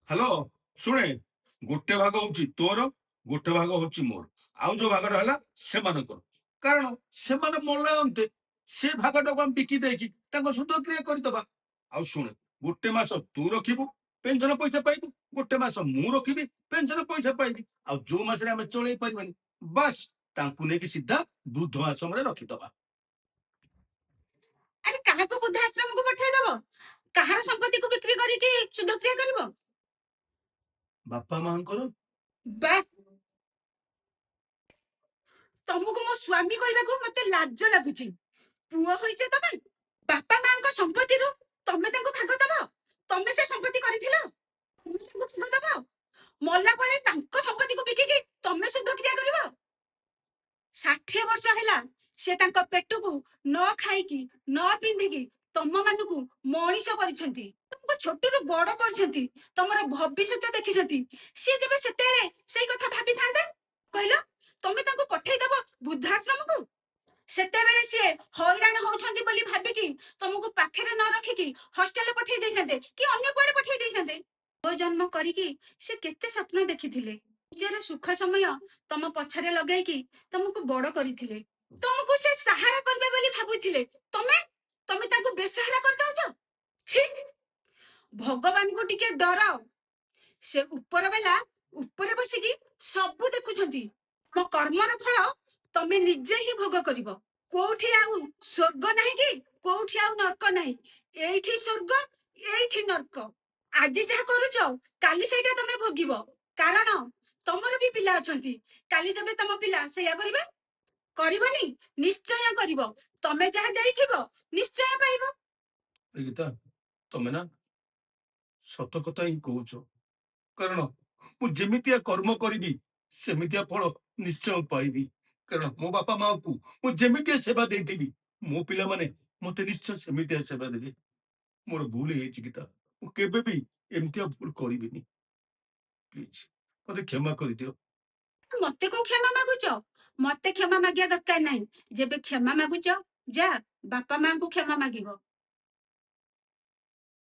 Hello ଶୁଣେ, ଗୋଟେ ଭାଗ ହଉଛି ତୋର, ଗୋଟେ ଭାଗ ହଉଛି ମୋର। ଆଉ ଯୋଉ ଭାଗଟା ହେଲା ସେମାନଙ୍କର। କାରଣ ସେମାନେ ମଲେ ଅନ୍ତେ ସେ ଭାଗଟାକୁ ଆମେ ବିକି ଦେଇକି ତାଙ୍କ ସୁଧ କ୍ରିୟା କରିଦବା। ଆଉ ଶୁଣେ, ଗୋଟେ ମାସ ତୁ ରଖିବୁ, ପେନସନ ପଇସା ପାଇବୁ। ଗୋଟେ ମାସ ମୁଁ ରଖିବି, ପେନସନ ପଇସା ପାଇବି। ଆଉ ଯୋଉ ମାସରେ ଆମେ ଚଳେଇ ପାରିବାନି, ବାସ୍ ତାଙ୍କୁ ନେଇକି ସିଧା ବୃଦ୍ଧ ଆଶ୍ରମରେ ରଖିଦବା। ଆରେ କାହାକୁ ବୃଦ୍ଧାଶ୍ରମକୁ ପଠେଇଦବ? କାହାର ସମ୍ପତ୍ତିକୁ ବିକ୍ରି କରିକି ସୁଧକ୍ରିୟା କରିବ? ବାପା ମାଙ୍କର। ବା, ତମକୁ ମୋ ସ୍ୱାମୀ କହିବାକୁ ମତେ ଲାଜ ଲାଗୁଛି। ପୁଅ ହୋଇଛ ତମେ, ବାପା ମାଙ୍କ ସମ୍ପତ୍ତିରୁ ତମେ ତାଙ୍କୁ ଭାଗ ଦବ? ତମେ ସେ ସମ୍ପତ୍ତି କରିଥିଲ, ତମେ ତାଙ୍କୁ ଭାଗ ଦବ? ମଲା ବେଳେ ତାଙ୍କ ସମ୍ପତ୍ତିକୁ ବିକିକି ତମେ ସୁଧକ୍ରିୟା କରିବ? 60 ବର୍ଷ ହେଲା ସେ ତାଙ୍କ ପେଟକୁ ନ ଖାଇକି ନ ପିନ୍ଧିକି ତମ ମାନଙ୍କୁ ମଣିଷ କରିଛନ୍ତି, ତମକୁ ଛୋଟରୁ ବଡ କରିଛନ୍ତି, ତମର ଭବିଷ୍ୟତ ଦେଖିଛନ୍ତି। ସିଏ ଯେବେ ସେତେବେଳେ ସେଇ କଥା ଭାବିଥାନ୍ତେ କହିଲ, ତମେ ତାଙ୍କୁ ପଠେଇଦବ ବୃଦ୍ଧାଶ୍ରମକୁ? ସେତେବେଳେ ସିଏ ହଇରାଣ ହଉଛନ୍ତି ବୋଲି ଭାବିକି ତମକୁ ପାଖରେ ନ ରଖିକି ହଷ୍ଟେଲ ପଠେଇ ଦେଇଛନ୍ତି କି ଅନ୍ୟ କୁଆଡେ ପଠେଇ ଦେଇଛନ୍ତି। ପୁଅ ଜନ୍ମ କରିକି ସେ କେତେ ସ୍ୱପ୍ନ ଦେଖିଥିଲେ, ନିଜର ସୁଖ ସମୟ ତମ ପଛରେ ଲଗେଇକି ତମକୁ ବଡ କରିଥିଲେ, ତମକୁ ସେ ସାହାରା କରିବେ ବୋଲି ଭାବୁଥିଲେ। ତମେ ତମେ ତାଙ୍କୁ ବେସାହାରା କରିଦଉଛ। ଛି, ଭଗବାନଙ୍କୁ ଟିକେ ଡର। ସେ ଉପର ବେଲା ଉପରେ ବସିକି ସବୁ ଦେଖୁଛନ୍ତି। ମୋ କର୍ମର ଫଳ ତମେ ନିଜେ ହିଁ ଭୋଗ କରିବ। କୋଉଠି ଆଉ ସ୍ୱର୍ଗ ନାହିଁ କି କୋଉଠି ଆଉ ନର୍କ ନାହିଁ। ଏଇଠି ସ୍ୱର୍ଗ, ଏଇଠି ନର୍କ। ଆଜି ଯାହା କରୁଛ କାଲି ସେଇଟା ତମେ ଭୋଗିବ। କାରଣ ତମର ବି ପିଲା ଅଛନ୍ତି। କାଲି ଯେବେ ତମ ପିଲା ସେଇଆ କରିବେ, କରିବନି? ନିଶ୍ଚୟ କରିବ। ତମେ ଯାହା ଦେଇଥିବ ନିଶ୍ଚୟ ପାଇବ। ଗୀତା, ତମେ ନା ସତ କଥା ହିଁ କହୁଛ। କାରଣ ମୁଁ ଯେମିତିଆ କର୍ମ କରିବି ସେମିତିଆ ଫଳ ନିଶ୍ଚୟ ପାଇବି। କାରଣ ମୋ ବାପା ମାଙ୍କୁ ମୁଁ ଯେମିତିଆ ସେବା ଦେଇଥିବି, ମୋ ପିଲାମାନେ ମତେ ନିଶ୍ଚୟ ସେମିତିଆ ସେବା ଦେବେ। ମୋର ଭୁଲ ହେଇଛି ଗୀତା, ମୁଁ କେବେ ବି ଏମିତିଆ ଭୁଲ କରିବିନି। ପ୍ଲିଜ ମତେ କ୍ଷମା କରିଦିଅ। ମତେ କଣ କ୍ଷମା ମାଗୁଛ? ମତେ କ୍ଷମା ମାଗିବା ଦରକାର ନାହିଁ। ଯେବେ କ୍ଷମା ମାଗୁଛ, ଯା ବାପା ମାଙ୍କୁ କ୍ଷମା ମାଗିବ।